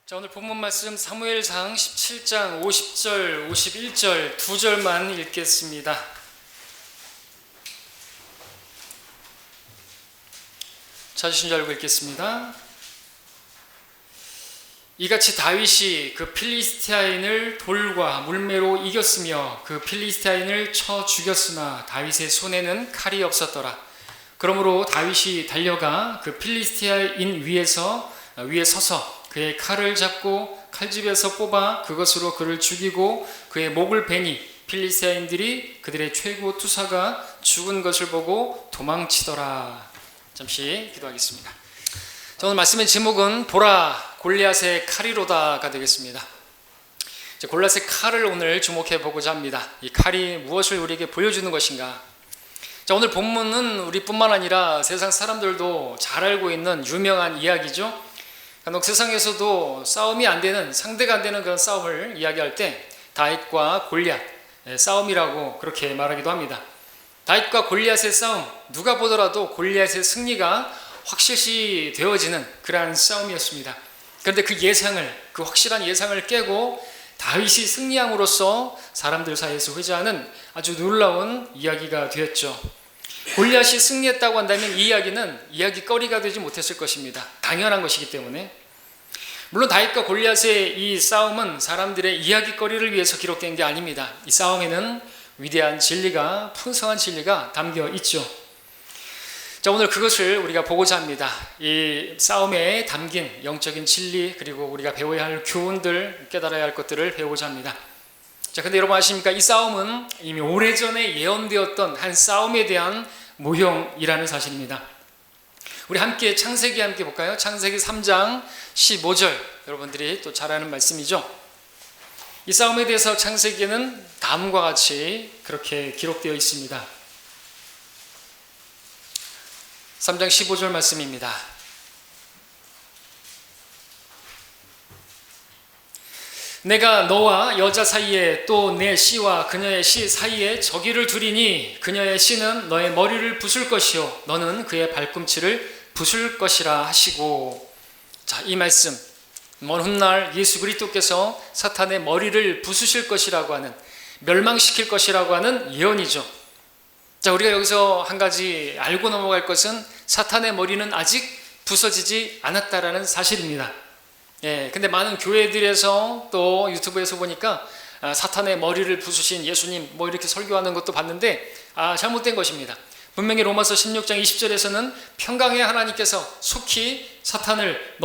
자, 오늘 본문 말씀 사무엘상 17장 50절, 51절 두 절만 읽겠습니다. 찾으신 줄 알고 읽겠습니다. 이같이 다윗이 그 필리스티아인을 돌과 물매로 이겼으며 그 필리스티아인을 쳐 죽였으나 다윗의 손에는 칼이 없었더라. 그러므로 다윗이 달려가 그 필리스티아인 위에 서서 그의 칼을 잡고 칼집에서 뽑아 그것으로 그를 죽이고 그의 목을 베니 필리스티아인들이 그들의 최고 투사가 죽은 것을 보고 도망치더라. 잠시 기도하겠습니다. 자, 오늘 말씀의 제목은 보라 골리앗의 칼이로다가 되겠습니다. 골리앗의 칼을 오늘 주목해 보고자 합니다. 이 칼이 무엇을 우리에게 보여주는 것인가? 자, 오늘 본문은 우리뿐만 아니라 세상 사람들도 잘 알고 있는 유명한 이야기죠. 간혹 세상에서도 싸움이 안 되는, 상대가 안 되는 그런 싸움을 이야기할 때 다윗과 골리앗 싸움이라고 그렇게 말하기도 합니다. 다윗과 골리앗의 싸움, 누가 보더라도 골리앗의 승리가 확실시 되어지는 그러한 싸움이었습니다. 그런데 그 확실한 예상을 깨고 다윗이 승리함으로써 사람들 사이에서 회자하는 아주 놀라운 이야기가 되었죠. 골리앗이 승리했다고 한다면 이 이야기는 이야기거리가 되지 못했을 것입니다. 당연한 것이기 때문에. 물론 다윗과 골리앗의 이 싸움은 사람들의 이야기거리를 위해서 기록된 게 아닙니다. 이 싸움에는 위대한 진리가, 풍성한 진리가 담겨 있죠. 자, 오늘 그것을 우리가 보고자 합니다. 이 싸움에 담긴 영적인 진리, 그리고 우리가 배워야 할 교훈들, 깨달아야 할 것들을 배우고자 합니다. 자, 근데 여러분 아십니까? 이 싸움은 이미 오래전에 예언되었던 한 싸움에 대한 모형이라는 사실입니다. 우리 함께 창세기 함께 볼까요? 창세기 3장 15절, 여러분들이 또 잘 아는 말씀이죠. 이 싸움에 대해서 창세기에는 다음과 같이 그렇게 기록되어 있습니다. 3장 15절 말씀입니다. 내가 너와 여자 사이에 또 내 씨와 그녀의 씨 사이에 적이를 두리니 그녀의 씨는 너의 머리를 부술 것이요 너는 그의 발꿈치를 부술 것이라 하시고. 자, 이 말씀, 먼 훗날 예수 그리스도께서 사탄의 머리를 부수실 것이라고 하는, 멸망시킬 것이라고 하는 예언이죠. 자, 우리가 여기서 한 가지 알고 넘어갈 것은 사탄의 머리는 아직 부서지지 않았다라는 사실입니다. 근데 많은 교회들에서 또 유튜브에서 보니까 사탄의 머리를 부수신 예수님 뭐 이렇게 설교하는 것도 봤는데 잘못된 것입니다. 분명히 로마서 16장 20절에서는 평강의 하나님께서 속히 사탄을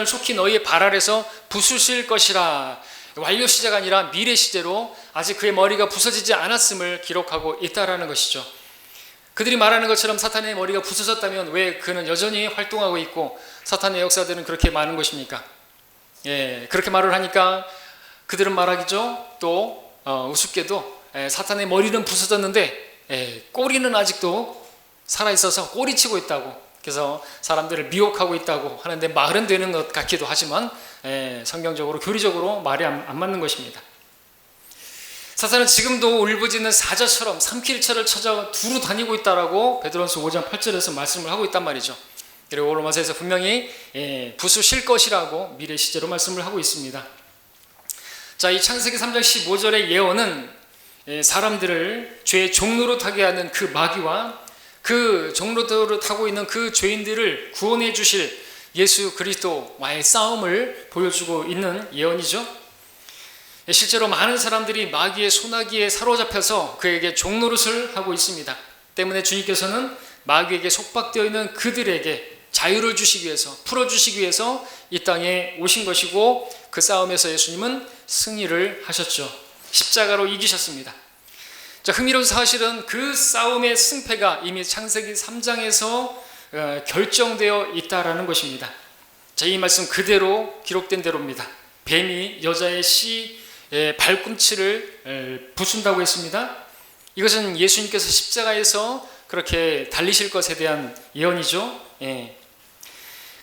속히 너희의 발 아래서 부수실 것이라, 완료 시제가 아니라 미래 시제로 아직 그의 머리가 부서지지 않았음을 기록하고 있다라는 것이죠. 그들이 말하는 것처럼 사탄의 머리가 부서졌다면 왜 그는 여전히 활동하고 있고 사탄의 역사들은 그렇게 많은 것입니까? 그렇게 말을 하니까 그들은 말하기죠. 또 우습게도 사탄의 머리는 부서졌는데 꼬리는 아직도 살아있어서 꼬리치고 있다고, 그래서 사람들을 미혹하고 있다고 하는데 말은 되는 것 같기도 하지만 성경적으로, 교리적으로 말이 안 맞는 것입니다. 사탄은 지금도 울부짖는 사자처럼 삼킬처를 찾아 두루 다니고 있다라고 베드로전서 5장 8절에서 말씀을 하고 있단 말이죠. 그리고 로마서에서 분명히 부수실 것이라고 미래 시제로 말씀을 하고 있습니다. 자, 이 창세기 3장 15절의 예언은 사람들을 죄의 종로로 타게 하는 그 마귀와 그 종로로 타고 있는 그 죄인들을 구원해 주실 예수 그리스도와의 싸움을 보여주고 있는 예언이죠. 실제로 많은 사람들이 마귀의 소나기에 사로잡혀서 그에게 종노릇을 하고 있습니다. 때문에 주님께서는 마귀에게 속박되어 있는 그들에게 자유를 주시기 위해서, 풀어주시기 위해서 이 땅에 오신 것이고, 그 싸움에서 예수님은 승리를 하셨죠. 십자가로 이기셨습니다. 자, 흥미로운 사실은 그 싸움의 승패가 이미 창세기 3장에서 결정되어 있다라는 것입니다. 자, 이 말씀 그대로 기록된 대로입니다. 뱀이 여자의 발꿈치를 부순다고 했습니다. 이것은 예수님께서 십자가에서 그렇게 달리실 것에 대한 예언이죠.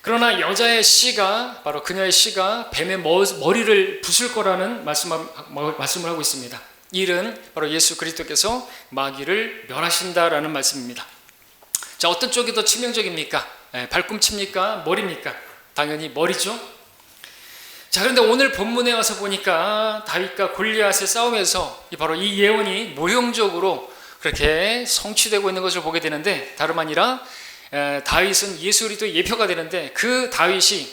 그러나 여자의 씨가, 바로 그녀의 씨가 뱀의 머리를 부술 거라는 말씀을 하고 있습니다. 이 일은 바로 예수 그리스도께서 마귀를 멸하신다라는 말씀입니다. 자, 어떤 쪽이 더 치명적입니까? 발꿈치입니까? 머리입니까? 당연히 머리죠. 자, 그런데 오늘 본문에 와서 보니까 다윗과 골리앗의 싸움에서 바로 이 예언이 모형적으로 그렇게 성취되고 있는 것을 보게 되는데, 다름 아니라 다윗은 예수 그리스도의 예표가 되는데, 그 다윗이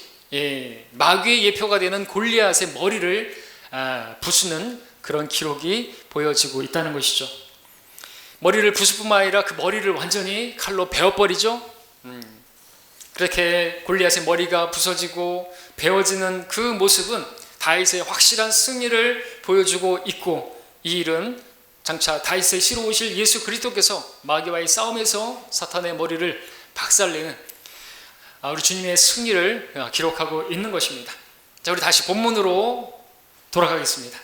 마귀의 예표가 되는 골리앗의 머리를 부수는 그런 기록이 보여지고 있다는 것이죠. 머리를 부술 뿐만 아니라 그 머리를 완전히 칼로 베어버리죠. 그렇게 골리앗의 머리가 부서지고 베어지는 그 모습은 다윗의 확실한 승리를 보여주고 있고, 이 일은 장차 다윗의 씨로 오실 예수 그리스도께서 마귀와의 싸움에서 사탄의 머리를 박살내는 우리 주님의 승리를 기록하고 있는 것입니다. 자, 우리 다시 본문으로 돌아가겠습니다.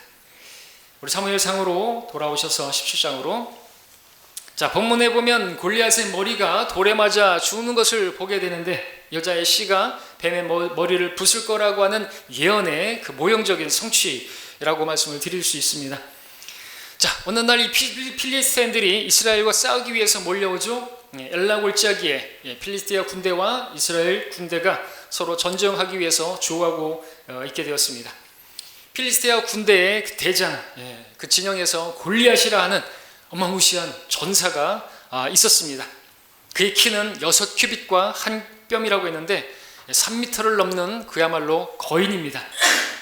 우리 사무엘상으로 돌아오셔서 17장으로, 자, 본문에 보면 골리앗의 머리가 돌에 맞아 죽는 것을 보게 되는데, 여자의 씨가 뱀의 머리를 부술 거라고 하는 예언의 그 모형적인 성취라고 말씀을 드릴 수 있습니다. 자, 어느 날 이 필리스티인들이 이스라엘과 싸우기 위해서 몰려오죠. 엘라 골짜기에 필리스티아 군대와 이스라엘 군대가 서로 전쟁하기 위해서 조우하고 있게 되었습니다. 필리스티아 군대의 그 대장, 그 진영에서 골리앗이라 하는 어마무시한 전사가 있었습니다. 그의 키는 6규빗과 한 뼘이라고 했는데 3m를 넘는 그야말로 거인입니다.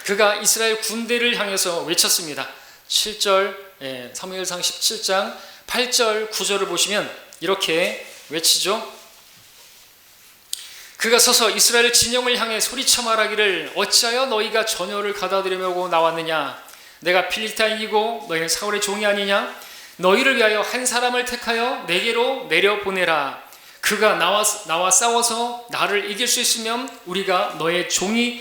그가 이스라엘 군대를 향해서 외쳤습니다. 7절, 사무엘상 17장 8절 9절을 보시면 이렇게 외치죠. 그가 서서 이스라엘 진영을 향해 소리쳐 말하기를, 어찌하여 너희가 전열을 가다들이려고 나왔느냐? 내가 필리스타인이고 너희는 사울의 종이 아니냐? 너희를 위하여 한 사람을 택하여 내게로 내려보내라. 그가 나와 싸워서 나를 이길 수 있으면 우리가 너희 종이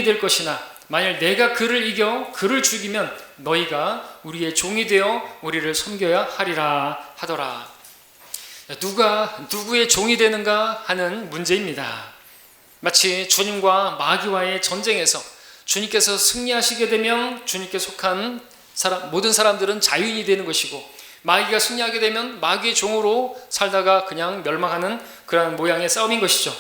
될 것이나, 만일 내가 그를 이겨 그를 죽이면 너희가 우리의 종이 되어 우리를 섬겨야 하리라 하더라. 누가 누구의 종이 되는가 하는 문제입니다. 마치 주님과 마귀와의 전쟁에서 주님께서 승리하시게 되면 주님께 속한 모든 사람들은 자유인이 되는 것이고, 마귀가 승리하게 되면 마귀의 종으로 살다가 그냥 멸망하는 그런 모양의 싸움인 것이죠.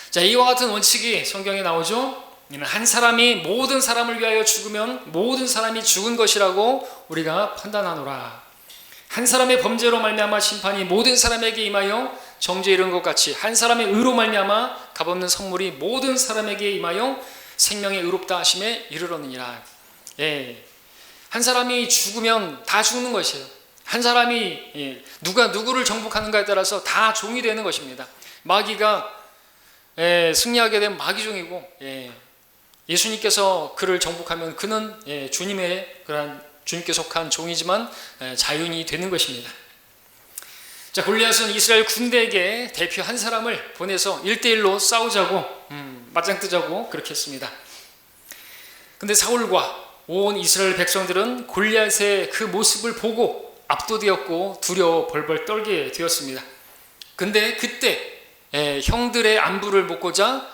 자, 이와 같은 원칙이 성경에 나오죠. 한 사람이 모든 사람을 위하여 죽으면 모든 사람이 죽은 것이라고 우리가 판단하노라. 한 사람의 범죄로 말미암아 심판이 모든 사람에게 임하여 정죄에 이른 것 같이, 한 사람의 의로 말미암아 값없는 선물이 모든 사람에게 임하여 생명의 의롭다 하심에 이르렀느니라. 한 사람이 죽으면 다 죽는 것이에요. 한 사람이 누가 누구를 정복하는가에 따라서 다 종이 되는 것입니다. 마귀가 승리하게 되면 마귀종이고, 예수님께서 그를 정복하면 그는 주님께 속한 종이지만 자유인이 되는 것입니다. 자, 골리앗은 이스라엘 군대에게 대표 한 사람을 보내서 1대1로 싸우자고 맞짱 뜨자고 그렇게 했습니다. 근데 사울과 온 이스라엘 백성들은 골리앗의 그 모습을 보고 압도되었고 두려워 벌벌 떨게 되었습니다. 근데 그때 형들의 안부를 묻고자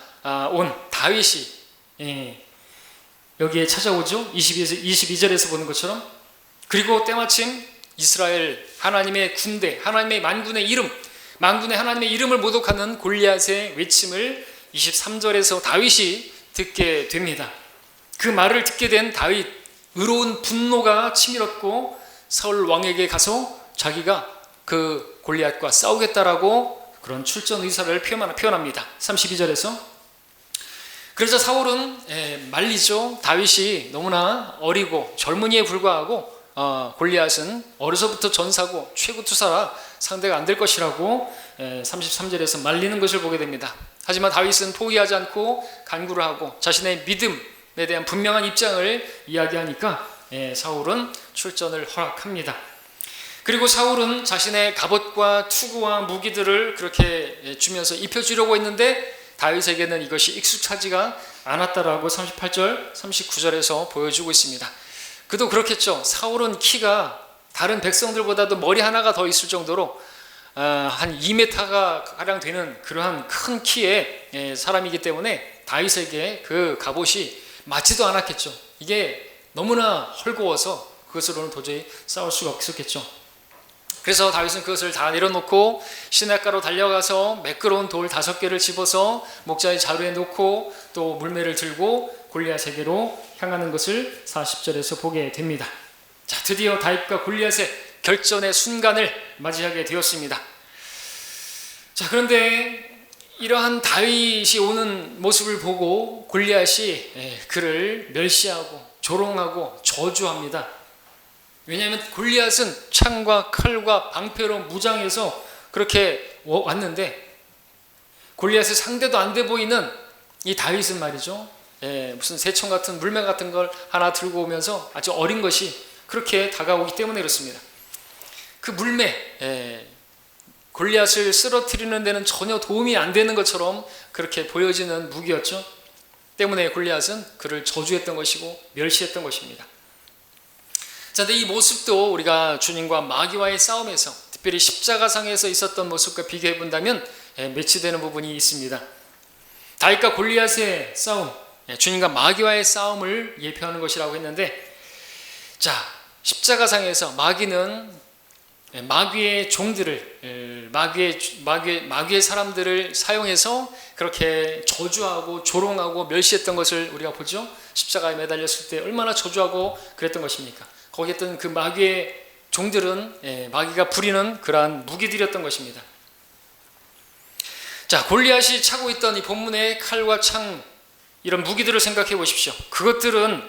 온 다윗이 여기에 찾아오죠. 22절에서 보는 것처럼. 그리고 때마침 이스라엘 하나님의 군대, 하나님의 만군의 하나님의 이름을 모독하는 골리앗의 외침을 23절에서 다윗이 듣게 됩니다. 그 말을 듣게 된 다윗, 의로운 분노가 치밀었고 사울 왕에게 가서 자기가 그 골리앗과 싸우겠다라고 그런 출전 의사를 표현합니다. 32절에서. 그래서 사울은 말리죠. 다윗이 너무나 어리고 젊은이에 불과하고 골리앗은 어려서부터 전사고 최고 투사라 상대가 안 될 것이라고 33절에서 말리는 것을 보게 됩니다. 하지만 다윗은 포기하지 않고 간구를 하고 자신의 믿음에 대한 분명한 입장을 이야기하니까 사울은 출전을 허락합니다. 그리고 사울은 자신의 갑옷과 투구와 무기들을 그렇게 주면서 입혀주려고 했는데 다윗에게는 이것이 익숙하지가 않았다라고 38절, 39절에서 보여주고 있습니다. 그도 그렇겠죠. 사울은 키가 다른 백성들보다도 머리 하나가 더 있을 정도로 한 2m가 가량 되는 그러한 큰 키의 사람이기 때문에 다윗에게 그 갑옷이 맞지도 않았겠죠. 이게 너무나 헐거워서 그것으로는 도저히 싸울 수가 없었겠죠. 그래서 다윗은 그것을 다 내려놓고 시냇가로 달려가서 매끄러운 돌 5개를 집어서 목자의 자루에 놓고 또 물매를 들고 골리앗에게로 향하는 것을 40절에서 보게 됩니다. 자, 드디어 다윗과 골리앗의 결전의 순간을 맞이하게 되었습니다. 자, 그런데 이러한 다윗이 오는 모습을 보고 골리앗이 그를 멸시하고 조롱하고 저주합니다. 왜냐하면 골리앗은 창과 칼과 방패로 무장해서 그렇게 왔는데 골리앗의 상대도 안 돼 보이는 이 다윗은 말이죠, 무슨 새총 같은 물매 같은 걸 하나 들고 오면서 아주 어린 것이 그렇게 다가오기 때문에 그렇습니다. 그 물매, 골리앗을 쓰러뜨리는 데는 전혀 도움이 안 되는 것처럼 그렇게 보여지는 무기였죠. 때문에 골리앗은 그를 저주했던 것이고 멸시했던 것입니다. 자, 근데 이 모습도 우리가 주님과 마귀와의 싸움에서, 특별히 십자가상에서 있었던 모습과 비교해 본다면 매치되는 부분이 있습니다. 다윗과 골리앗의 싸움, 주님과 마귀와의 싸움을 예표하는 것이라고 했는데, 자, 십자가상에서 마귀는 마귀의 종들을, 마귀의 사람들을 사용해서 그렇게 저주하고 조롱하고 멸시했던 것을 우리가 보죠. 십자가에 매달렸을 때 얼마나 저주하고 그랬던 것입니까? 거기에 있던 그 마귀의 종들은 마귀가 부리는 그러한 무기들이었던 것입니다. 자, 골리앗이 차고 있던 이 본문의 칼과 창, 이런 무기들을 생각해 보십시오. 그것들은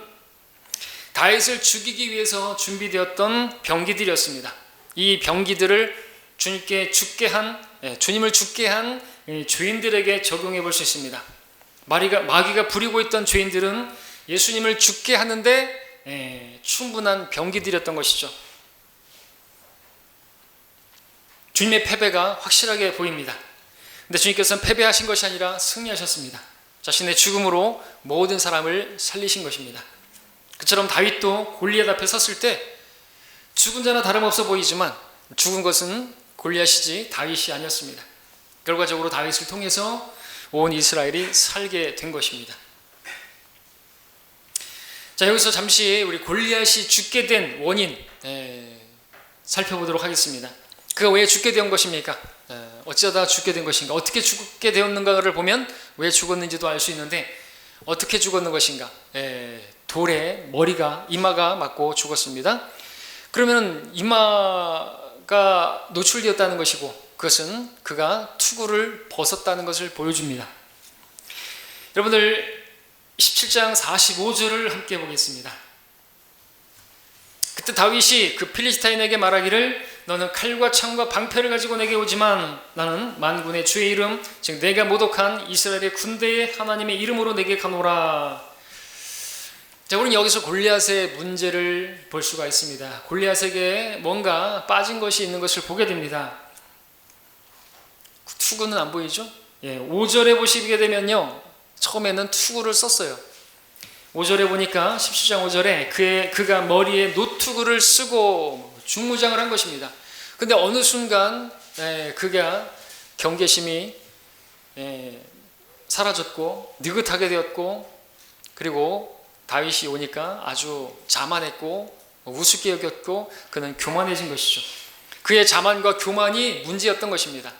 다윗을 죽이기 위해서 준비되었던 병기들이었습니다. 이 병기들을 주님을 죽게 한 죄인들에게 적용해 볼 수 있습니다. 마귀가 부리고 있던 죄인들은 예수님을 죽게 하는데 충분한 병기들이었던 것이죠. 주님의 패배가 확실하게 보입니다. 근데 주님께서는 패배하신 것이 아니라 승리하셨습니다. 자신의 죽음으로 모든 사람을 살리신 것입니다. 그처럼 다윗도 골리앗 앞에 섰을 때 죽은 자나 다름없어 보이지만 죽은 것은 골리앗이지 다윗이 아니었습니다. 결과적으로 다윗을 통해서 온 이스라엘이 살게 된 것입니다. 자, 여기서 잠시 우리 골리앗이 죽게 된 원인 살펴보도록 하겠습니다. 그가 왜 죽게 된 것입니까? 어쩌다 죽게 된 것인가? 어떻게 죽게 되었는가를 보면 왜 죽었는지도 알 수 있는데, 어떻게 죽었는 것인가? 돌에 이마가 맞고 죽었습니다. 그러면 이마가 노출되었다는 것이고, 그것은 그가 투구를 벗었다는 것을 보여줍니다. 여러분들 17장 45절을 함께 보겠습니다. 그때 다윗이 그 필리스타인에게 말하기를 너는 칼과 창과 방패를 가지고 내게 오지만 나는 만군의 주의 이름, 즉 내가 모독한 이스라엘의 군대의 하나님의 이름으로 내게 가노라. 자, 우리는 여기서 골리앗의 문제를 볼 수가 있습니다. 골리앗에게 뭔가 빠진 것이 있는 것을 보게 됩니다. 투구는 안 보이죠? 5절에 보시게 되면요, 처음에는 투구를 썼어요. 5절에 보니까 17장 5절에 그가 머리에 노투구를 쓰고 중무장을 한 것입니다. 근데 어느 순간 그가 경계심이 사라졌고 느긋하게 되었고, 그리고 다윗이 오니까 아주 자만했고 우습게 여겼고 그는 교만해진 것이죠. 그의 자만과 교만이 문제였던 것입니다.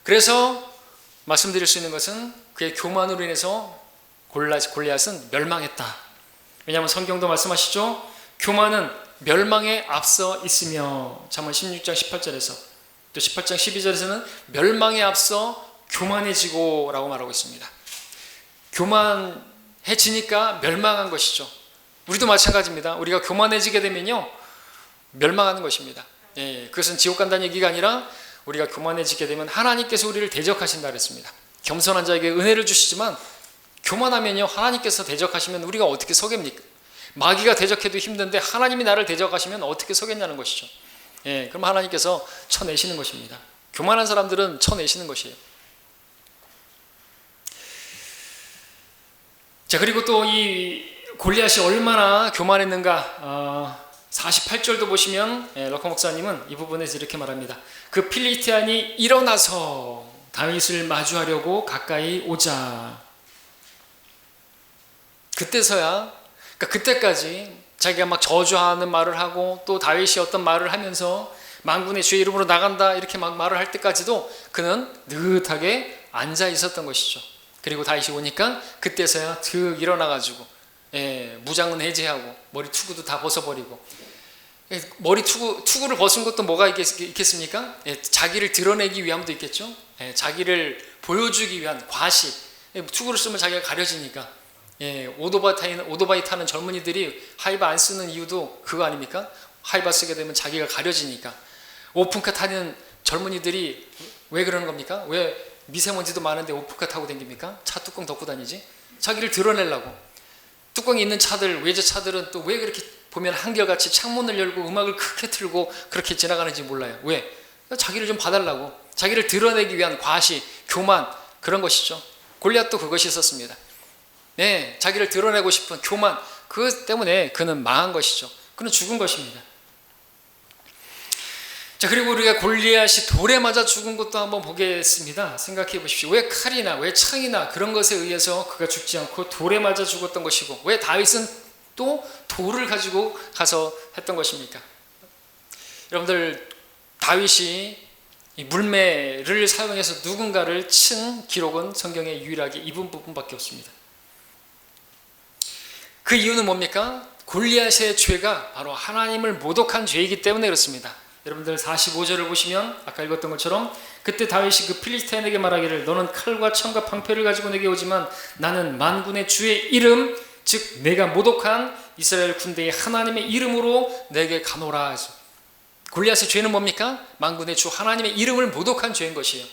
그래서 말씀드릴 수 있는 것은 그의 교만으로 인해서 골리앗은 멸망했다. 왜냐하면 성경도 말씀하시죠. 교만은 멸망에 앞서 있으며, 잠언 16장 18절에서 또 18장 12절에서는 멸망에 앞서 교만해지고 라고 말하고 있습니다. 교만해지니까 멸망한 것이죠. 우리도 마찬가지입니다. 우리가 교만해지게 되면요 멸망하는 것입니다. 그것은 지옥 간다는 얘기가 아니라 우리가 교만해지게 되면 하나님께서 우리를 대적하신다 그랬습니다. 겸손한 자에게 은혜를 주시지만 교만하면요 하나님께서 대적하시면 우리가 어떻게 서겠습니까? 마귀가 대적해도 힘든데 하나님이 나를 대적하시면 어떻게 서겠냐는 것이죠. 그럼 하나님께서 쳐내시는 것입니다. 교만한 사람들은 쳐내시는 것이에요. 자, 그리고 또 이 골리앗이 얼마나 교만했는가, 48절도 보시면 럭커 목사님은 이 부분에서 이렇게 말합니다. 그 필리스티안이 일어나서 다윗을 마주하려고 가까이 오자. 그때서야, 그때까지 자기가 막 저주하는 말을 하고 또 다윗이 어떤 말을 하면서 만군의 주의 이름으로 나간다 이렇게 막 말을 할 때까지도 그는 느긋하게 앉아 있었던 것이죠. 그리고 다윗이 오니까 그때서야 득 일어나가지고 무장은 해제하고 머리 투구도 다 벗어버리고, 머리 투구를 벗은 것도 뭐가 있겠습니까? 자기를 드러내기 위함도 있겠죠. 자기를 보여주기 위한 과시. 투구를 쓰면 자기가 가려지니까. 오토바이 타는 젊은이들이 하이바 안 쓰는 이유도 그거 아닙니까? 하이바 쓰게 되면 자기가 가려지니까. 오픈카 타는 젊은이들이 왜 그러는 겁니까? 왜 미세먼지도 많은데 오픈카 타고 다닙니까? 차 뚜껑 덮고 다니지? 자기를 드러내려고. 뚜껑이 있는 차들, 외제차들은 또 왜 그렇게 보면 한결같이 창문을 열고 음악을 크게 틀고 그렇게 지나가는지 몰라요. 왜? 자기를 좀 봐달라고. 자기를 드러내기 위한 과시, 교만, 그런 것이죠. 골리앗도 그것이 있었습니다. 자기를 드러내고 싶은 교만, 그것 때문에 그는 망한 것이죠. 그는 죽은 것입니다. 자, 그리고 우리가 골리앗이 돌에 맞아 죽은 것도 한번 보겠습니다. 생각해 보십시오. 왜 칼이나 왜 창이나 그런 것에 의해서 그가 죽지 않고 돌에 맞아 죽었던 것이고, 왜 다윗은 또 돌을 가지고 가서 했던 것입니까? 여러분들, 다윗이 이 물매를 사용해서 누군가를 친 기록은 성경에 유일하게 이 부분밖에 없습니다. 그 이유는 뭡니까? 골리앗의 죄가 바로 하나님을 모독한 죄이기 때문에 그렇습니다. 여러분들 45절을 보시면 아까 읽었던 것처럼, 그때 다윗이 그 필리스티인에게 말하기를 너는 칼과 창과 방패를 가지고 내게 오지만 나는 만군의 주의 이름, 즉 내가 모독한 이스라엘 군대의 하나님의 이름으로 내게 가노라. 골리앗의 죄는 뭡니까? 만군의 주 하나님의 이름을 모독한 죄인 것이에요.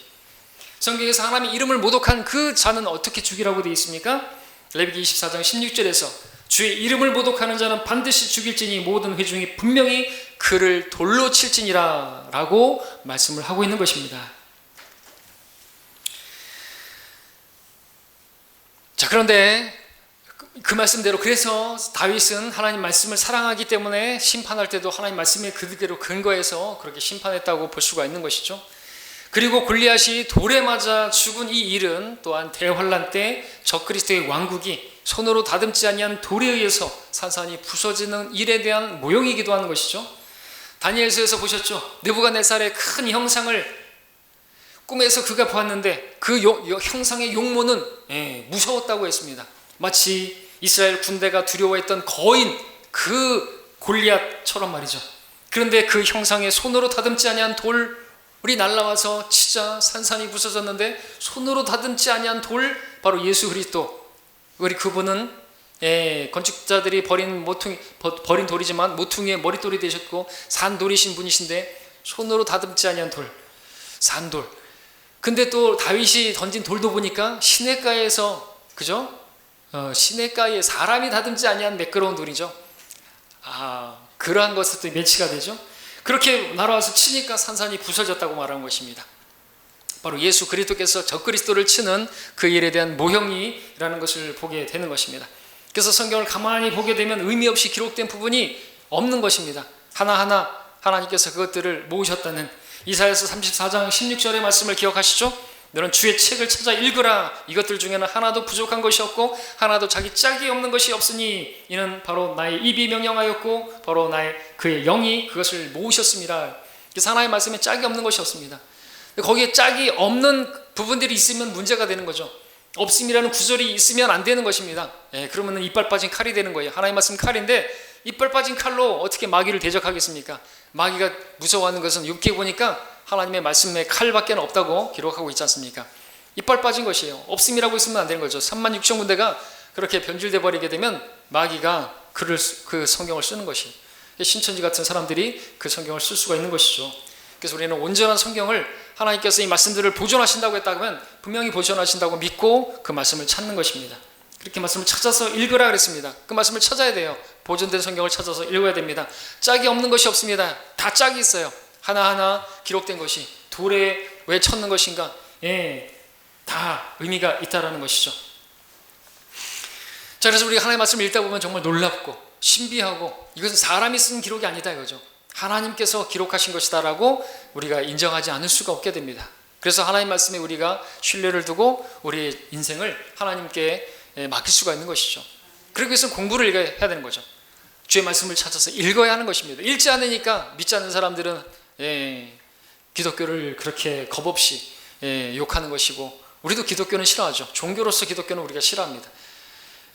성경에서 하나님의 이름을 모독한 그 자는 어떻게 죽이라고 되어 있습니까? 레위기 24장 16절에서 주의 이름을 모독하는 자는 반드시 죽일지니 모든 회중이 분명히 그를 돌로 칠지니라 라고 말씀을 하고 있는 것입니다. 자, 그런데 그 말씀대로, 그래서 다윗은 하나님 말씀을 사랑하기 때문에 심판할 때도 하나님 말씀에 그대로 근거해서 그렇게 심판했다고 볼 수가 있는 것이죠. 그리고 골리앗이 돌에 맞아 죽은 이 일은 또한 대환란 때 적그리스도의 왕국이 손으로 다듬지 아니한 돌에 의해서 산산이 부서지는 일에 대한 모형이기도 하는 것이죠. 다니엘서에서 보셨죠? 느부갓네살의 큰 형상을 꿈에서 그가 보았는데 그 형상의 용모는 무서웠다고 했습니다. 마치 이스라엘 군대가 두려워했던 거인 그 골리앗처럼 말이죠. 그런데 그 형상에 손으로 다듬지 아니한 돌이 날라와서 치자 산산이 부서졌는데, 손으로 다듬지 아니한 돌, 바로 예수 그리스도. 우리 그분은 건축자들이 버린 돌이지만 모퉁이의 머릿돌이 되셨고 산돌이신 분이신데, 손으로 다듬지 아니한 돌, 산돌. 근데 또 다윗이 던진 돌도 보니까 시냇가에서, 그죠? 시냇가에 사람이 다듬지 아니한 매끄러운 돌이죠. 그러한 것에 또 매치가 되죠. 그렇게 날아와서 치니까 산산이 부서졌다고 말하는 것입니다. 바로 예수 그리스도께서 적그리스도를 치는 그 일에 대한 모형이라는 것을 보게 되는 것입니다. 그래서 성경을 가만히 보게 되면 의미 없이 기록된 부분이 없는 것입니다. 하나하나 하나님께서 그것들을 모으셨다는 이사야서 34장 16절의 말씀을 기억하시죠? 너는 주의 책을 찾아 읽으라. 이것들 중에는 하나도 부족한 것이 없고 하나도 자기 짝이 없는 것이 없으니 이는 바로 나의 입이 명령하였고 바로 그의 영이 그것을 모으셨습니다. 그래서 하나의 말씀에 짝이 없는 것이 없습니다. 거기에 짝이 없는 부분들이 있으면 문제가 되는 거죠. 없음이라는 구절이 있으면 안 되는 것입니다. 그러면 이빨 빠진 칼이 되는 거예요. 하나님 말씀 칼인데 이빨 빠진 칼로 어떻게 마귀를 대적하겠습니까? 마귀가 무서워하는 것은 욥기에 보니까 하나님의 말씀에 칼밖에 없다고 기록하고 있지 않습니까? 이빨 빠진 것이에요. 없음이라고 있으면 안 되는 거죠. 3만 6천 군데가 그렇게 변질돼 버리게 되면 마귀가 그 성경을 쓰는 것이에요. 신천지 같은 사람들이 그 성경을 쓸 수가 있는 것이죠. 그래서 우리는 온전한 성경을, 하나님께서 이 말씀들을 보존하신다고 했다면 분명히 보존하신다고 믿고 그 말씀을 찾는 것입니다. 그렇게 말씀을 찾아서 읽으라 그랬습니다. 그 말씀을 찾아야 돼요. 보존된 성경을 찾아서 읽어야 됩니다. 짝이 없는 것이 없습니다. 다 짝이 있어요. 하나하나 기록된 것이 돌에 왜 쳤는 것인가, 다 의미가 있다라는 것이죠. 자, 그래서 우리가 하나님의 말씀을 읽다 보면 정말 놀랍고 신비하고, 이것은 사람이 쓴 기록이 아니다 이거죠. 하나님께서 기록하신 것이다라고 우리가 인정하지 않을 수가 없게 됩니다. 그래서 하나님 말씀에 우리가 신뢰를 두고 우리의 인생을 하나님께 맡길 수가 있는 것이죠. 그러기 위해서는 공부를 해야 되는 거죠. 주의 말씀을 찾아서 읽어야 하는 것입니다. 읽지 않으니까 믿지 않는 사람들은 기독교를 그렇게 겁없이 욕하는 것이고, 우리도 기독교는 싫어하죠. 종교로서 기독교는 우리가 싫어합니다.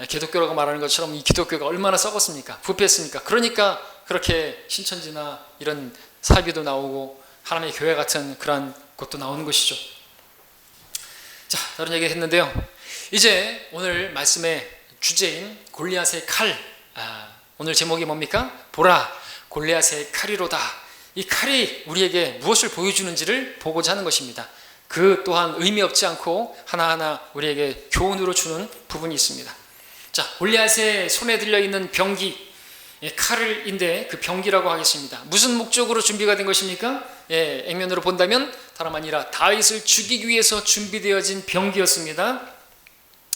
기독교라고 말하는 것처럼 이 기독교가 얼마나 썩었습니까? 부패했습니까? 그러니까 그렇게 신천지나 이런 사비도 나오고 하나님의 교회 같은 그러한 곳도 나오는 것이죠. 자, 다른 얘기 했는데요. 이제 오늘 말씀의 주제인 골리앗의 칼, 오늘 제목이 뭡니까? 보라, 골리앗의 칼이로다. 이 칼이 우리에게 무엇을 보여주는지를 보고자 하는 것입니다. 그 또한 의미 없지 않고 하나하나 우리에게 교훈으로 주는 부분이 있습니다. 자, 골리앗의 손에 들려있는 병기, 칼인데 그 병기라고 하겠습니다. 무슨 목적으로 준비가 된 것입니까? 액면으로 본다면 다름 아니라 다윗을 죽이기 위해서 준비되어진 병기였습니다.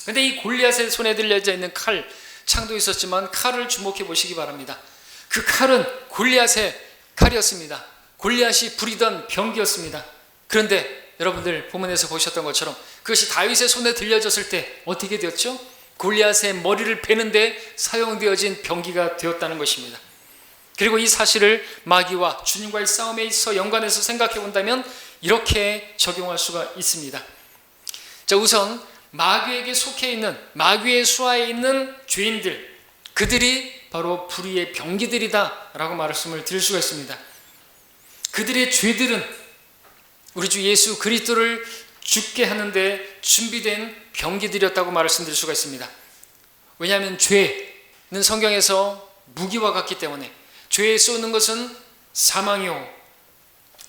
그런데 이 골리앗의 손에 들려져 있는 칼, 창도 있었지만 칼을 주목해 보시기 바랍니다. 그 칼은 골리앗의 칼이었습니다. 골리앗이 부리던 병기였습니다. 그런데 여러분들 본문에서 보셨던 것처럼 그것이 다윗의 손에 들려졌을 때 어떻게 되었죠? 골리앗의 머리를 베는데 사용되어진 병기가 되었다는 것입니다. 그리고 이 사실을 마귀와 주님과의 싸움에 있어 연관해서 생각해 본다면 이렇게 적용할 수가 있습니다. 자, 우선 마귀에게 속해 있는, 마귀의 수하에 있는 죄인들, 그들이 바로 불의의 병기들이다 라고 말씀을 드릴 수가 있습니다. 그들의 죄들은 우리 주 예수 그리스도를 죽게 하는데 준비된 병기들이었다고 말씀드릴 수가 있습니다. 왜냐하면 죄는 성경에서 무기와 같기 때문에, 죄에 쏘는 것은 사망이요,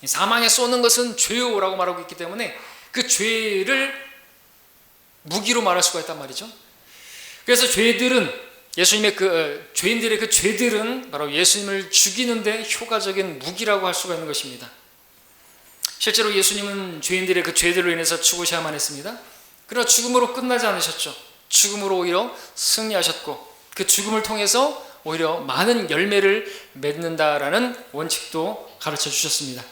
사망에 쏘는 것은 죄요 라고 말하고 있기 때문에 그 죄를 무기로 말할 수가 있단 말이죠. 그래서 죄들은, 예수님의 죄인들의 그 죄들은 바로 예수님을 죽이는데 효과적인 무기라고 할 수가 있는 것입니다. 실제로 예수님은 죄인들의 그 죄들로 인해서 죽으셔야만 했습니다. 그러나 죽음으로 끝나지 않으셨죠. 죽음으로 오히려 승리하셨고, 그 죽음을 통해서 오히려 많은 열매를 맺는다라는 원칙도 가르쳐 주셨습니다.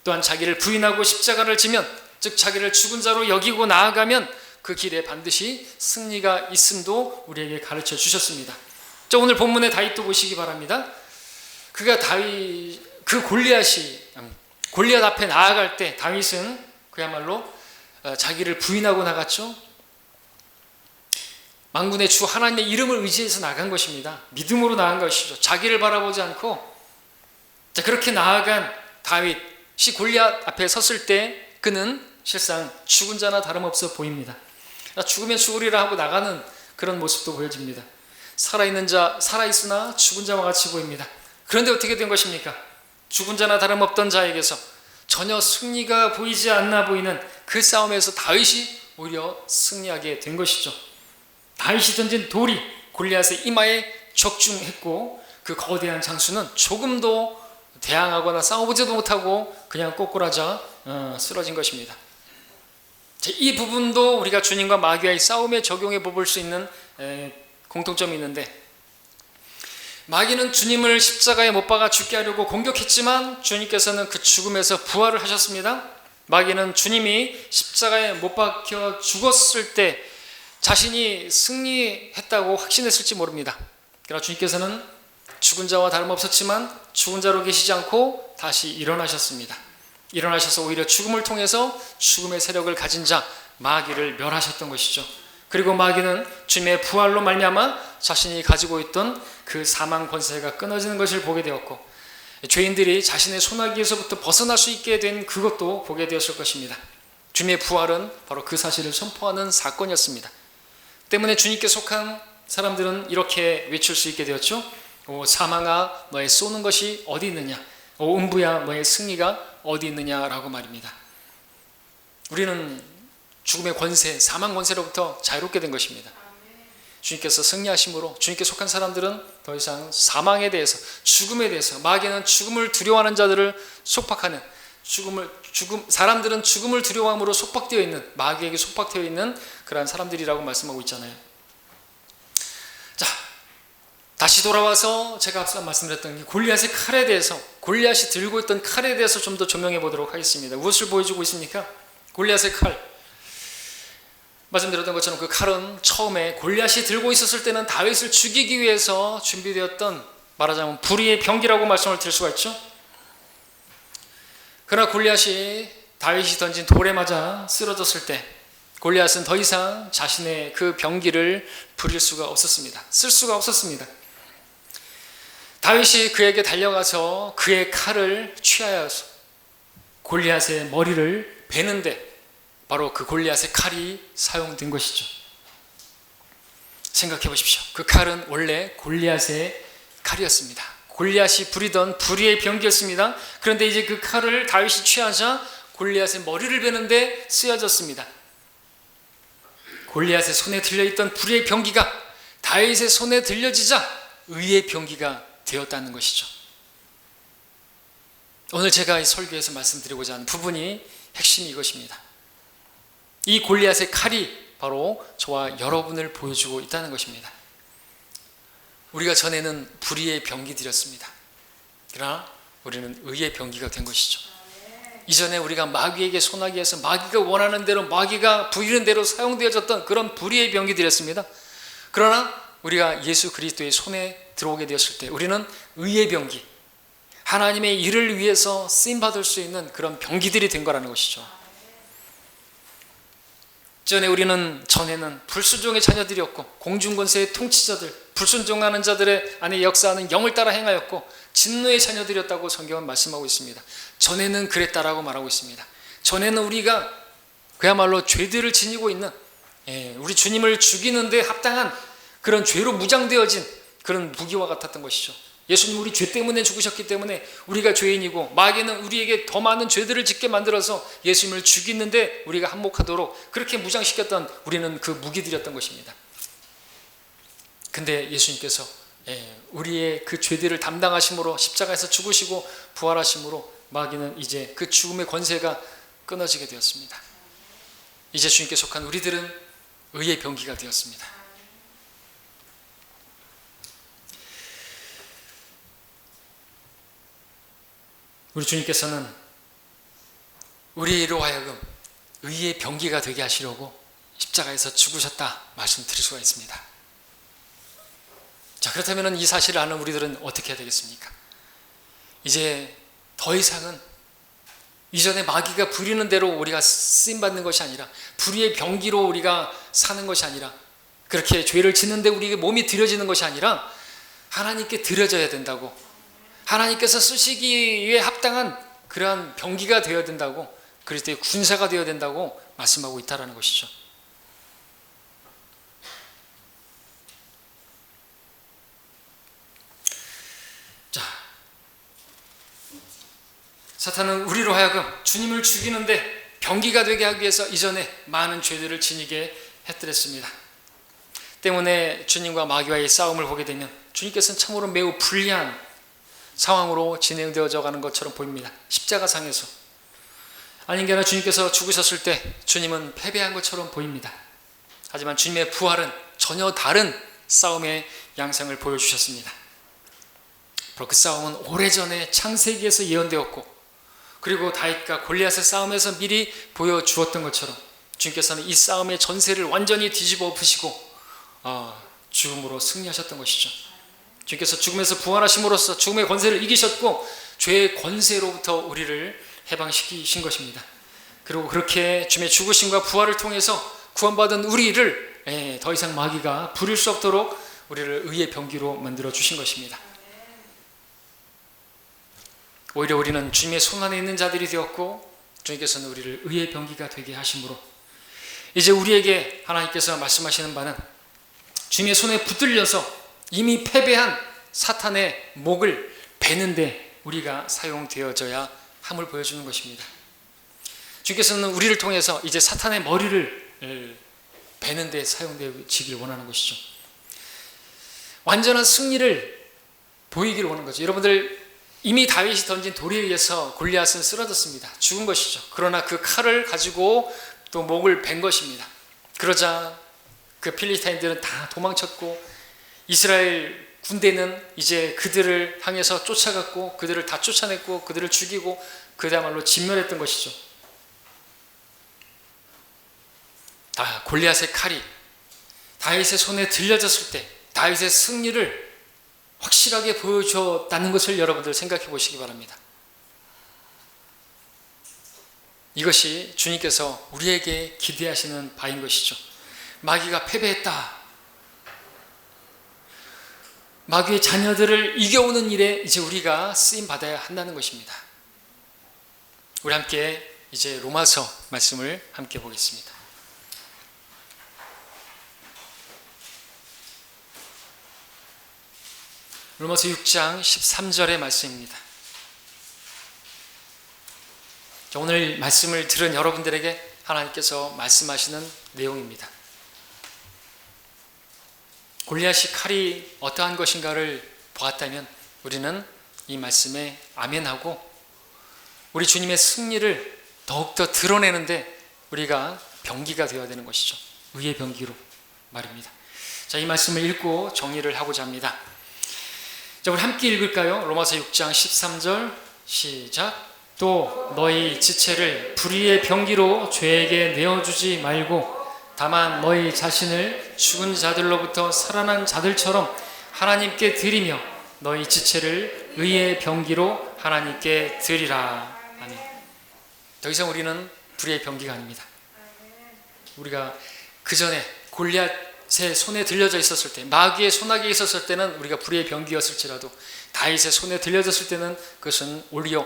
또한 자기를 부인하고 십자가를 지면, 즉 자기를 죽은 자로 여기고 나아가면 그 길에 반드시 승리가 있음도 우리에게 가르쳐 주셨습니다. 자, 오늘 본문의 다윗도 보시기 바랍니다. 그 골리앗 앞에 나아갈 때 다윗은 그야말로 자기를 부인하고 나갔죠. 만군의 주 하나님의 이름을 의지해서 나간 것입니다. 믿음으로 나간 것이죠. 자기를 바라보지 않고. 자, 그렇게 나아간 다윗이 골리앗 앞에 섰을 때 그는 실상 죽은 자나 다름없어 보입니다. 죽으면 죽으리라 하고 나가는 그런 모습도 보여집니다. 살아있으나 죽은 자와 같이 보입니다. 그런데 어떻게 된 것입니까? 죽은 자나 다름없던 자에게서 전혀 승리가 보이지 않나 보이는 그 싸움에서 다윗이 오히려 승리하게 된 것이죠. 다윗이 던진 돌이 골리앗의 이마에 적중했고, 그 거대한 장수는 조금도 대항하거나 싸워보지도 못하고 그냥 꼬꾸라져 쓰러진 것입니다. 이 부분도 우리가 주님과 마귀와의 싸움에 적용해 볼 수 있는 공통점이 있는데, 마귀는 주님을 십자가에 못 박아 죽게 하려고 공격했지만 주님께서는 그 죽음에서 부활을 하셨습니다. 마귀는 주님이 십자가에 못 박혀 죽었을 때 자신이 승리했다고 확신했을지 모릅니다. 그러나 주님께서는 죽은 자와 다름없었지만 죽은 자로 계시지 않고 다시 일어나셨습니다. 일어나셔서 오히려 죽음을 통해서 죽음의 세력을 가진 자 마귀를 멸하셨던 것이죠. 그리고 마귀는 주님의 부활로 말미암아 자신이 가지고 있던 그 사망 권세가 끊어지는 것을 보게 되었고, 죄인들이 자신의 소나기에서부터 벗어날 수 있게 된 그것도 보게 되었을 것입니다. 주님의 부활은 바로 그 사실을 선포하는 사건이었습니다. 때문에 주님께 속한 사람들은 이렇게 외칠 수 있게 되었죠. 오 사망아, 너의 쏘는 것이 어디 있느냐? 오 음부야, 너의 승리가 어디 있느냐라고 말입니다. 우리는 죽음의 권세, 사망 권세로부터 자유롭게 된 것입니다. 주님께서 승리하심으로 주님께 속한 사람들은 더 이상 사망에 대해서, 죽음에 대해서, 마귀는 죽음을 두려워하는 자들을 속박하는, 사람들은 죽음을 두려워함으로 속박되어 있는, 마귀에게 속박되어 있는 그러한 사람들이라고 말씀하고 있잖아요. 자, 다시 돌아와서 제가 앞서 말씀드렸던 골리앗의 칼에 대해서, 골리앗이 들고 있던 칼에 대해서 좀 더 조명해 보도록 하겠습니다. 무엇을 보여주고 있습니까? 골리앗의 칼. 말씀드렸던 것처럼 그 칼은 처음에 골리앗이 들고 있었을 때는 다윗을 죽이기 위해서 준비되었던, 말하자면 불의의 병기라고 말씀을 드릴 수가 있죠. 그러나 골리앗이 다윗이 던진 돌에 맞아 쓰러졌을 때 골리앗은 더 이상 자신의 그 병기를 부릴 수가 없었습니다. 쓸 수가 없었습니다. 다윗이 그에게 달려가서 그의 칼을 취하여서 골리앗의 머리를 베는데 바로 그 골리앗의 칼이 사용된 것이죠. 생각해 보십시오. 그 칼은 원래 골리앗의 칼이었습니다. 골리앗이 부리던 불의의 병기였습니다. 그런데 이제 그 칼을 다윗이 취하자 골리앗의 머리를 베는데 쓰여졌습니다. 골리앗의 손에 들려있던 불의의 병기가 다윗의 손에 들려지자 의의 병기가 되었다는 것이죠. 오늘 제가 이 설교에서 말씀드리고자 하는 부분이 핵심이 이것입니다. 이 골리앗의 칼이 바로 저와 여러분을 보여주고 있다는 것입니다. 우리가 전에는 불의의 병기들이었습니다. 그러나 우리는 의의 병기가 된 것이죠. 이전에 우리가 마귀에게 손하게 해서 마귀가 원하는 대로 마귀가 부리는 대로 사용되어졌던 그런 불의의 병기들이었습니다. 그러나 우리가 예수 그리스도의 손에 들어오게 되었을 때 우리는 의의 병기, 하나님의 일을 위해서 쓰임받을 수 있는 그런 병기들이 된 거라는 것이죠. 전에는 불순종의 자녀들이었고 공중권세의 통치자들, 불순종하는 자들의 안에 역사하는 영을 따라 행하였고 진노의 자녀들이었다고 성경은 말씀하고 있습니다. 전에는 그랬다라고 말하고 있습니다. 전에는 우리가 그야말로 죄들을 지니고 있는 우리 주님을 죽이는데 합당한 그런 죄로 무장되어진 그런 무기와 같았던 것이죠. 예수님 우리 죄 때문에 죽으셨기 때문에 우리가 죄인이고 마귀는 우리에게 더 많은 죄들을 짓게 만들어서 예수님을 죽이는데 우리가 한몫하도록 그렇게 무장시켰던 우리는 그 무기들이었던 것입니다. 근데 예수님께서 우리의 그 죄들을 담당하심으로 십자가에서 죽으시고 부활하심으로 마귀는 이제 그 죽음의 권세가 끊어지게 되었습니다. 이제 주님께 속한 우리들은 의의 병기가 되었습니다. 우리 주님께서는 우리로 하여금 의의 병기가 되게 하시려고 십자가에서 죽으셨다 말씀드릴 수가 있습니다. 자, 그렇다면 이 사실을 아는 우리들은 어떻게 해야 되겠습니까? 이제 더 이상은 이전에 마귀가 부리는 대로 우리가 쓰임받는 것이 아니라 불의의 병기로 우리가 사는 것이 아니라 그렇게 죄를 짓는데 우리의 몸이 들여지는 것이 아니라 하나님께 드려져야 된다고, 하나님께서 쓰시기에 합당한 그러한 병기가 되어야 된다고, 그리스도의 군사가 되어야 된다고 말씀하고 있다는 것이죠. 자, 사탄은 우리로 하여금 주님을 죽이는데 병기가 되게 하기 위해서 이전에 많은 죄들을 지니게 했더랬습니다. 때문에 주님과 마귀와의 싸움을 보게 되면 주님께서는 참으로 매우 불리한 상황으로 진행되어져 가는 것처럼 보입니다. 십자가상에서 아닌 게 아니라 주님께서 죽으셨을 때 주님은 패배한 것처럼 보입니다. 하지만 주님의 부활은 전혀 다른 싸움의 양상을 보여주셨습니다. 바로 그 싸움은 오래전에 창세기에서 예언되었고 그리고 다윗과 골리앗의 싸움에서 미리 보여주었던 것처럼 주님께서는 이 싸움의 전세를 완전히 뒤집어 엎으시고 죽음으로 승리하셨던 것이죠. 주님께서 죽음에서 부활하심으로써 죽음의 권세를 이기셨고 죄의 권세로부터 우리를 해방시키신 것입니다. 그리고 그렇게 주님의 죽으심과 부활을 통해서 구원받은 우리를 더 이상 마귀가 부릴 수 없도록 우리를 의의 병기로 만들어 주신 것입니다. 오히려 우리는 주님의 손 안에 있는 자들이 되었고 주님께서는 우리를 의의 병기가 되게 하심으로 이제 우리에게 하나님께서 말씀하시는 바는 주님의 손에 붙들려서 이미 패배한 사탄의 목을 베는데 우리가 사용되어져야 함을 보여주는 것입니다. 주님께서는 우리를 통해서 이제 사탄의 머리를 베는데 사용되기를 원하는 것이죠. 완전한 승리를 보이기를 원하는 거죠. 여러분들 이미 다윗이 던진 돌에 의해서 골리앗은 쓰러졌습니다. 죽은 것이죠. 그러나 그 칼을 가지고 또 목을 벤 것입니다. 그러자 그 필리스타인들은 다 도망쳤고 이스라엘 군대는 이제 그들을 향해서 쫓아갔고 그들을 다 쫓아냈고 그들을 죽이고 그야말로 진멸했던 것이죠. 골리앗의 칼이 다윗의 손에 들려졌을 때 다윗의 승리를 확실하게 보여줬다는 것을 여러분들 생각해 보시기 바랍니다. 이것이 주님께서 우리에게 기대하시는 바인 것이죠. 마귀가 패배했다. 마귀의 자녀들을 이겨오는 일에 이제 우리가 쓰임받아야 한다는 것입니다. 우리 함께 이제 로마서 말씀을 함께 보겠습니다. 로마서 6장 13절의 말씀입니다. 오늘 말씀을 들은 여러분들에게 하나님께서 말씀하시는 내용입니다. 골리앗이 칼이 어떠한 것인가를 보았다면 우리는 이 말씀에 아멘하고 우리 주님의 승리를 더욱더 드러내는데 우리가 병기가 되어야 되는 것이죠. 의의 병기로 말입니다. 자, 이 말씀을 읽고 정리를 하고자 합니다. 자, 우리 함께 읽을까요? 로마서 6장 13절 시작. 또 너희 지체를 불의의 병기로 죄에게 내어주지 말고 다만 너희 자신을 죽은 자들로부터 살아난 자들처럼 하나님께 드리며 너희 지체를 의의 병기로 하나님께 드리라. 아멘. 더 이상 우리는 불의의 병기가 아닙니다. 우리가 그 전에 골리앗의 손에 들려져 있었을 때, 마귀의 손아귀에 있었을 때는 우리가 불의의 병기였을지라도 다윗의 손에 들려졌을 때는 그것은 오히려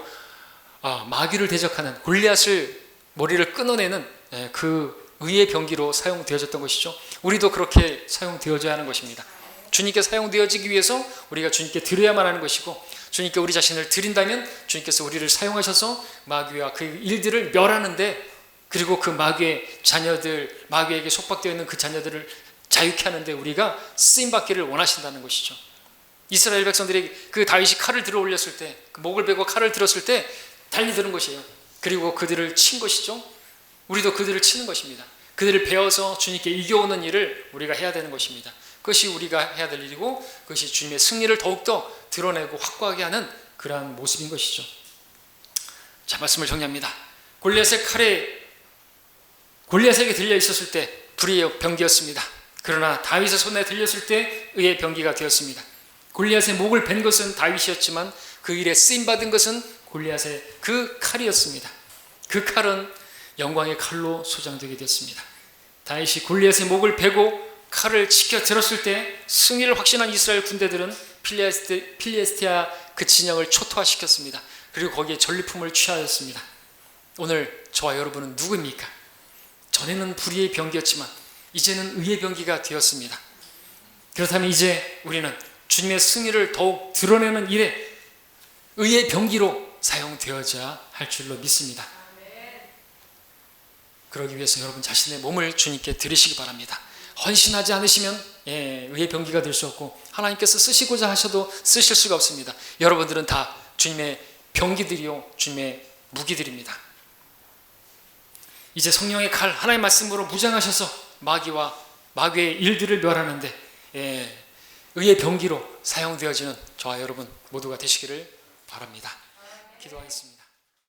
마귀를 대적하는 골리앗을 머리를 끊어내는 그 의의 병기로 사용되어졌던 것이죠. 우리도 그렇게 사용되어져야 하는 것입니다. 주님께 사용되어지기 위해서 우리가 주님께 드려야만 하는 것이고, 주님께 우리 자신을 드린다면 주님께서 우리를 사용하셔서 마귀와 그 일들을 멸하는데, 그리고 그 마귀의 자녀들, 마귀에게 속박되어 있는 그 자녀들을 자유케 하는데 우리가 쓰임받기를 원하신다는 것이죠. 이스라엘 백성들이 그 다윗이 칼을 들어 올렸을 때, 그 목을 베고 칼을 들었을 때 달려드는 것이에요. 그리고 그들을 친 것이죠. 우리도 그들을 치는 것입니다. 그들을 베어서 주님께 이겨오는 일을 우리가 해야 되는 것입니다. 그것이 우리가 해야 될 일이고, 그것이 주님의 승리를 더욱더 드러내고 확고하게 하는 그러한 모습인 것이죠. 자, 말씀을 정리합니다. 골리앗의 칼에 골리앗에게 들려 있었을 때 불의의 병기였습니다. 그러나 다윗의 손에 들렸을 때 의의 병기가 되었습니다. 골리앗의 목을 벤 것은 다윗이었지만 그 일에 쓰임받은 것은 골리앗의 그 칼이었습니다. 그 칼은 영광의 칼로 소장되게 됐습니다. 다윗이 골리앗의 목을 베고 칼을 치켜 들었을 때 승리를 확신한 이스라엘 군대들은 필리스티아 그 진영을 초토화시켰습니다. 그리고 거기에 전리품을 취하였습니다. 오늘 저와 여러분은 누구입니까? 전에는 불의의 병기였지만 이제는 의의 병기가 되었습니다. 그렇다면 이제 우리는 주님의 승리를 더욱 드러내는 일에 의의 병기로 사용되어야 할 줄로 믿습니다. 그러기 위해서 여러분 자신의 몸을 주님께 드리시기 바랍니다. 헌신하지 않으시면 의의 병기가 될 수 없고, 하나님께서 쓰시고자 하셔도 쓰실 수가 없습니다. 여러분들은 다 주님의 병기들이요 주님의 무기들입니다. 이제 성령의 칼, 하나님의 말씀으로 무장하셔서 마귀와 마귀의 일들을 멸하는데 의의 병기로 사용되어지는 저와 여러분 모두가 되시기를 바랍니다. 기도하겠습니다.